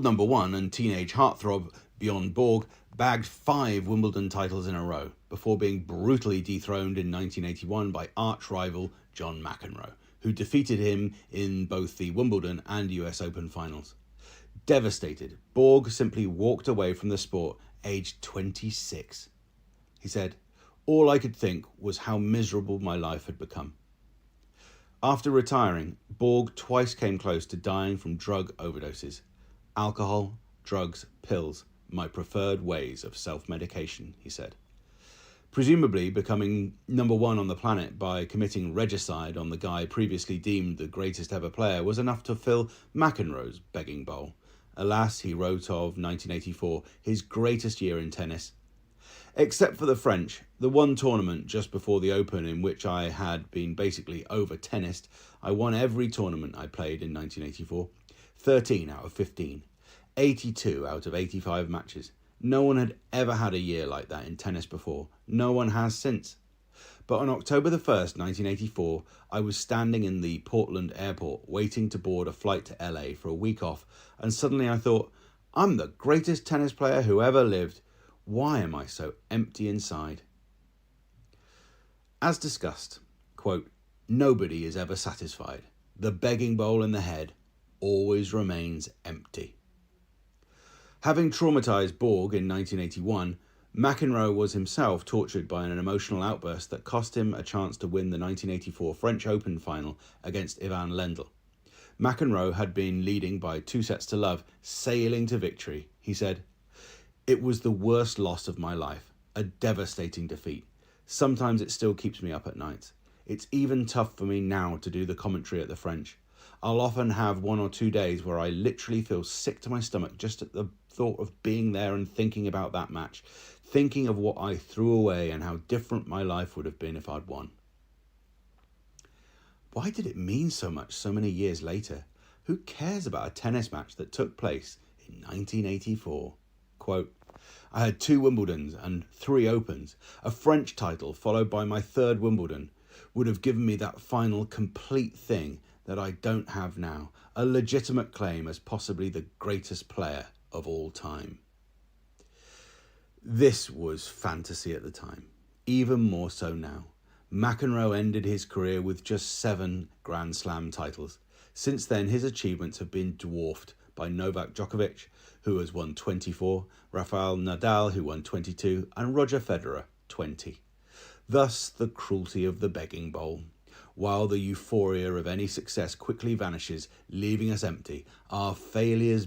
Number one and teenage heartthrob Björn Borg bagged 5 Wimbledon titles in a row before being brutally dethroned in 1981 by arch-rival John McEnroe, who defeated him in both the Wimbledon and US Open finals. Devastated, Borg simply walked away from the sport aged 26. He said, "All I could think was how miserable my life had become." After retiring, Borg twice came close to dying from drug overdoses. "Alcohol, drugs, pills, my preferred ways of self-medication," he said. Presumably becoming number one on the planet by committing regicide on the guy previously deemed the greatest ever player was enough to fill McEnroe's begging bowl. Alas, he wrote of 1984, his greatest year in tennis. Except for the French, the one tournament just before the Open in which I had been basically over-tennised, I won every tournament I played in 1984. 13 out of 15. 82 out of 85 matches. No one had ever had a year like that in tennis before. No one has since. But on October the 1st, 1984, I was standing in the Portland airport waiting to board a flight to LA for a week off, and suddenly I thought, I'm the greatest tennis player who ever lived. Why am I so empty inside? As discussed, quote, nobody is ever satisfied. The begging bowl in the head always remains empty. Having traumatised Borg in 1981, McEnroe was himself tortured by an emotional outburst that cost him a chance to win the 1984 French Open final against Ivan Lendl. McEnroe had been leading by 2-0, sailing to victory. He said, "It was the worst loss of my life, a devastating defeat. Sometimes it still keeps me up at night. It's even tough for me now to do the commentary at the French. I'll often have 1 or 2 days where I literally feel sick to my stomach just at the thought of being there and thinking about that match, thinking of what I threw away and how different my life would have been if I'd won." Why did it mean so much so many years later? Who cares about a tennis match that took place in 1984? Quote, I had 2 Wimbledons and 3 Opens. A French title followed by my 3rd Wimbledon would have given me that final complete thing that I don't have now, a legitimate claim as possibly the greatest player of all time. This was fantasy at the time, even more so now. McEnroe ended his career with just 7 Grand Slam titles. Since then, his achievements have been dwarfed by Novak Djokovic, who has won 24, Rafael Nadal, who won 22, and Roger Federer, 20. Thus, the cruelty of the begging bowl. While the euphoria of any success quickly vanishes, leaving us empty, our failures